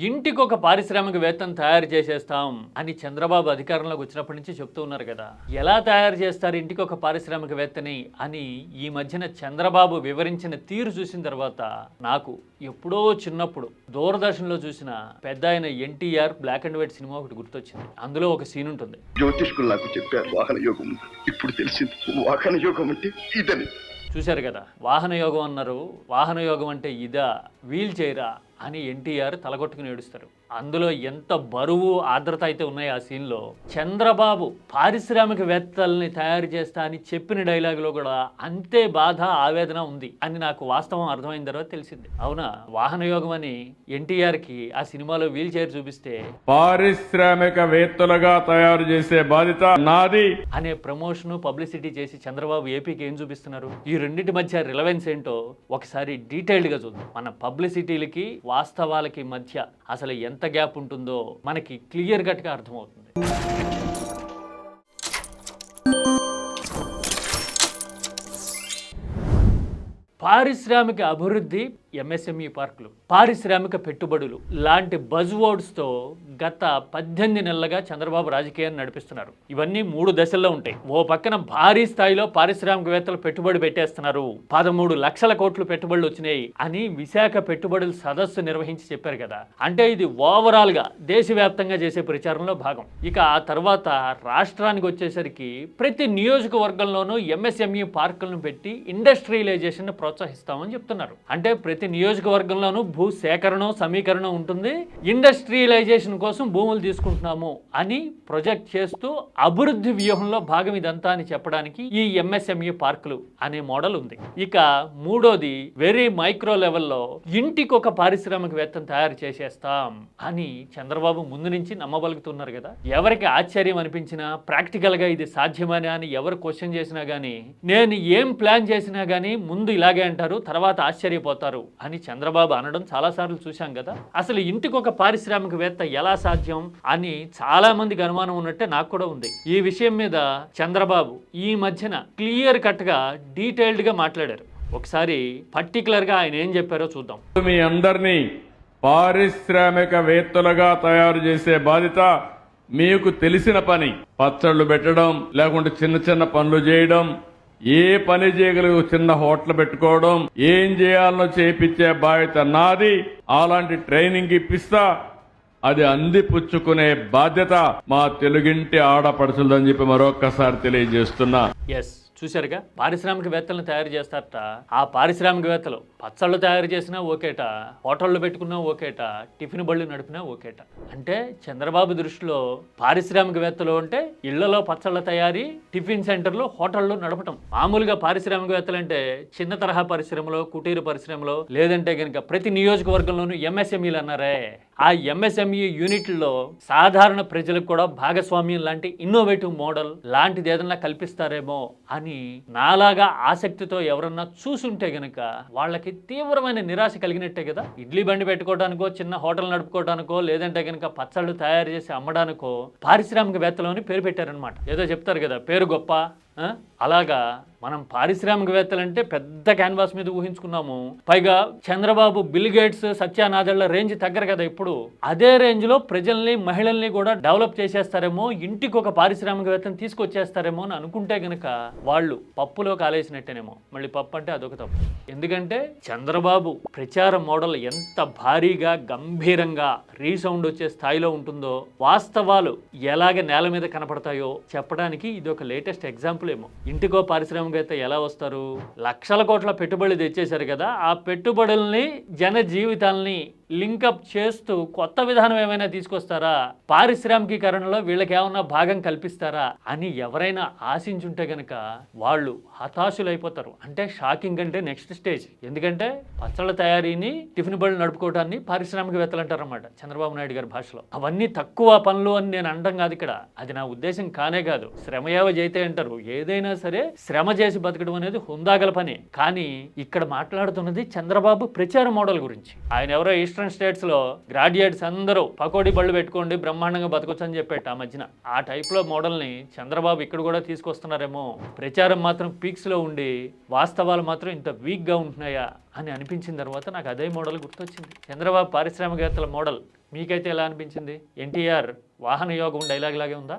ఇంటికి ఒక పారిశ్రామికవేత్తను తయారు చేసేస్తాం అని చంద్రబాబు అధికారంలోకి వచ్చినప్పటి నుంచి చెప్తూ ఉన్నారు కదా. ఎలా తయారు చేస్తారు ఇంటికి ఒక పారిశ్రామికవేత్తని అని ఈ మధ్యన చంద్రబాబు వివరించిన తీరు చూసిన తర్వాత నాకు ఎప్పుడో చిన్నప్పుడు దూరదర్శన్లో చూసిన పెద్ద ఆయన NTR black and white cinema ఒకటి గుర్తొచ్చింది. అందులో ఒక సీన్ ఉంటుంది. జ్యోతిష్కులు నాకు చెప్పారు వాహన యోగం, ఇప్పుడు తెలిసింది వాహన యోగం అంటే ఇదని. చూశారు కదా, వాహన యోగం అన్నారు. వాహన యోగం అంటే ఇదా, వీల్ చైరా అని ఎన్టీఆర్ తలగొట్టుకుని ఏడుస్తారు. అందులో ఎంత బరువు ఆర్ద్రత అయితే ఉన్నాయి ఆ సీన్లో. చంద్రబాబు పారిశ్రామికవేత్తల్ని తయారు చేస్తా అని చెప్పిన డైలాగులో కూడా అంతే బాధ ఆవేదన ఉంది అని నాకు వాస్తవం అర్థమైన తర్వాత తెలిసింది. అవునా, వాహన యోగం అని ఎన్టీఆర్కి ఆ సినిమాలో వీల్ చైర్ చూపిస్తే పారిశ్రామికవేత్తలుగా తయారు చేసే బాధ్యత నాది అనే ప్రమోషన్ పబ్లిసిటీ చేసి చంద్రబాబు ఏపీకి ఏం చూపిస్తున్నారు? ఈ రెండింటి మధ్య రిలవెన్స్ ఏంటో ఒకసారి డీటెయిల్డ్గా చూద్దాం. మన పబ్లిసిటీలకి వాస్తవాలకి మధ్య అసలు ఎంత గ్యాప్ ఉంటుందో మనకి క్లియర్ కట్గా అర్థమవుతుంది. పారిశ్రామిక అభివృద్ధి, ఎంఎస్ఎంఈ పార్కులు, పారిశ్రామిక పెట్టుబడులు లాంటి బజ్ వర్డ్స్తో గత 18 నెలలుగా చంద్రబాబు రాజకీయాన్ని నడిపిస్తున్నారు. ఇవన్నీ 3 దశల్లో ఉంటాయి. ఓ పక్కన భారీ స్థాయిలో పారిశ్రామికవేత్తలు పెట్టుబడి పెట్టేస్తున్నారు, 13 లక్షల కోట్లు పెట్టుబడులు వచ్చినాయి అని విశాఖ పెట్టుబడుల సదస్సు నిర్వహించి చెప్పారు కదా. అంటే ఇది ఓవరాల్గా దేశవ్యాప్తంగా చేసే ప్రచారంలో భాగం. ఇక ఆ తర్వాత రాష్ట్రానికి వచ్చేసరికి ప్రతి నియోజకవర్గంలోనూ ఎంఎస్ఎంఈ పార్కులను పెట్టి ఇండస్ట్రియలైజేషన్ ప్రోత్సహిస్తామని చెప్తున్నారు. అంటే ప్రతి నియోజకవర్గంలోనూ భూ సేకరణ సమీకరణ ఉంటుంది, ఇండస్ట్రియలైజేషన్ కోసం భూములు తీసుకుంటున్నాము అని ప్రొజెక్ట్ చేస్తూ అభివృద్ధి వ్యూహంలో భాగం ఇదంతా అని చెప్పడానికి ఈ ఎంఎస్ఎంఈ పార్కులు అనే మోడల్ ఉంది. ఇక మూడోది వెరీ మైక్రో లెవెల్లో ఇంటికి ఒక పారిశ్రామికవేత్తను తయారు చేసేస్తాం అని చంద్రబాబు ముందు నుంచి నమ్మబలుగుతున్నారు కదా. ఎవరికి ఆశ్చర్యం అనిపించినా, ప్రాక్టికల్ గా ఇది సాధ్యమని అని ఎవరు క్వశ్చన్ చేసినా గానీ, నేను ఏం ప్లాన్ చేసినా గానీ ముందు ఇలాగే అంటారు, తర్వాత ఆశ్చర్యపోతారు అని చంద్రబాబు అనడం చాలాసార్లు చూశాం కదా. అసలు ఇంటికి ఒక పారిశ్రామికవేత్త ఎలా సాధ్యం అని చాలా మందికి అనుమానం ఉన్నట్టే నాకు కూడా ఉంది. ఈ విషయం మీద చంద్రబాబు ఈ మధ్యన క్లియర్ కట్ గా డీటెయిల్డ్ గా మాట్లాడారు. ఒకసారి పర్టికులర్ గా ఆయన ఏం చెప్పారో చూద్దాం. మీ అందరినీ పారిశ్రామికవేత్తలుగా తయారు చేసే బాధ్యత మీకు తెలిసిన పని. పచ్చళ్ళు పెట్టడం, లేకుంటే చిన్న చిన్న పనులు చేయడం, ఏ పని చేయగలిగే చిన్న హోటల్ పెట్టుకోవడం, ఏం చేయాలనో చేపించే బాధ్యత నాది. అలాంటి ట్రైనింగ్ ఇప్పిస్తా, అది అందిపుచ్చుకునే బాధ్యత మా తెలుగింటి ఆడపడుచులని చెప్పి మరొక్కసారి తెలియజేస్తున్నా. ఎస్, చూశారుగా, పారిశ్రామికవేత్తలను తయారు చేస్తారట. ఆ పారిశ్రామికవేత్తలు పచ్చళ్ళు తయారు చేసినా ఓకేట, హోటళ్ళు పెట్టుకున్నా ఓకేట, టిఫిన్ బళ్ళు నడిపినా ఓకేట. అంటే చంద్రబాబు దృష్టిలో పారిశ్రామికవేత్తలు అంటే ఇళ్లలో పచ్చళ్ళ తయారీ, టిఫిన్ సెంటర్లు, హోటళ్ళు నడపటం. మామూలుగా పారిశ్రామికవేత్తలు అంటే చిన్న తరహా పరిశ్రమలో, కుటీర పరిశ్రమలో, లేదంటే కనుక ప్రతి నియోజకవర్గంలోనూ ఎంఎస్ఎంఈలు అన్నారే, ఆ ఎంఎస్ఎంఈ యూనిట్లలో సాధారణ ప్రజలకు కూడా భాగస్వామ్యం లాంటి ఇన్నోవేటివ్ మోడల్ లాంటిది ఏదన్నా కల్పిస్తారేమో అని నాలాగా ఆసక్తితో ఎవరన్నా చూసుంటే గనక వాళ్ళకి తీవ్రమైన నిరాశ కలిగినట్టే కదా. ఇడ్లీ బండి పెట్టుకోవడానికో, చిన్న హోటల్ నడుపుకోవడానికో, లేదంటే కనుక పచ్చళ్ళు తయారు చేసి అమ్మడానికో పారిశ్రామికవేత్తలు అని పేరు పెట్టారనమాట. ఏదో చెప్తారు కదా, పేరు గొప్ప. అలాగా మనం పారిశ్రామికవేత్తలంటే పెద్ద క్యాన్వాస్ మీద ఊహించుకున్నాము. పైగా చంద్రబాబు బిల్ గేట్స్, సత్యానాదెళ్ల రేంజ్ తగ్గరు కదా. ఇప్పుడు అదే రేంజ్ లో ప్రజల్ని, మహిళల్ని కూడా డెవలప్ చేసేస్తారేమో, ఇంటికి ఒక పారిశ్రామికవేత్తను తీసుకొచ్చేస్తారేమో అని అనుకుంటే గనక వాళ్ళు పప్పులో కాలేసినట్టేనేమో. మళ్ళీ పప్పు అంటే అదొక తప్పు. ఎందుకంటే చంద్రబాబు ప్రచార మోడల్ ఎంత భారీగా, గంభీరంగా, రీసౌండ్ వచ్చే స్థాయిలో ఉంటుందో, వాస్తవాలు ఎలాగ నేల మీద కనపడతాయో చెప్పడానికి ఇది ఒక లేటెస్ట్ ఎగ్జాంపుల్ ఏమో. ఇంటికో పారిశ్రామికవేత్త ఎలా వస్తారు? లక్షల కోట్ల పెట్టుబడులు తెచ్చేశారు కదా, ఆ పెట్టుబడుల్ని జన జీవితాల్ని లింకప్ చేస్తూ కొత్త విధానం ఏమైనా తీసుకొస్తారా, పారిశ్రామికీకరణలో వీళ్ళకి ఏమన్నా భాగం కల్పిస్తారా అని ఎవరైనా ఆశించుంటే గనక వాళ్ళు హతాశులైపోతారు. అంటే షాకింగ్ అంటే నెక్స్ట్ స్టేజ్. ఎందుకంటే పచ్చళ్ళ తయారీని, టిఫిన్ బళ్ళు నడుపుకోవడాన్ని పారిశ్రామికవేత్తలు అంటారన్నమాట చంద్రబాబు నాయుడు గారి భాషలో. అవన్నీ తక్కువ పనులు అని నేను అనడం కాదు ఇక్కడ, అది నా ఉద్దేశం కానే కాదు. శ్రమయేవ జయితే అంటారు, ఏదైనా సరే శ్రమ చేసి బతకడం అనేది హుందాగల పని. కానీ ఇక్కడ మాట్లాడుతున్నది చంద్రబాబు ప్రచార మోడల్ గురించి. ఆయన ఎవరో ఈస్టర్న్ స్టేట్స్ లో గ్రాడ్యుయేట్స్ అందరూ పకోడీ బళ్ళు పెట్టుకోండి, బ్రహ్మాండంగా బతకొచ్చు అని చెప్పేట ఆ మధ్యన. ఆ టైప్ లో మోడల్ ని చంద్రబాబు ఇక్కడ కూడా తీసుకొస్తున్నారేమో. ప్రచారం మాత్రం పీక్స్ లో ఉండి వాస్తవాలు మాత్రం ఇంత వీక్ గా ఉంటున్నాయా అని అనిపించిన తర్వాత నాకు అదే మోడల్ గుర్తొచ్చింది. చంద్రబాబు పారిశ్రామికవేత్తల మోడల్ మీకైతే ఎలా అనిపించింది? ఎన్టీఆర్ వాహన యోగం డైలాగ్ లాగే ఉందా?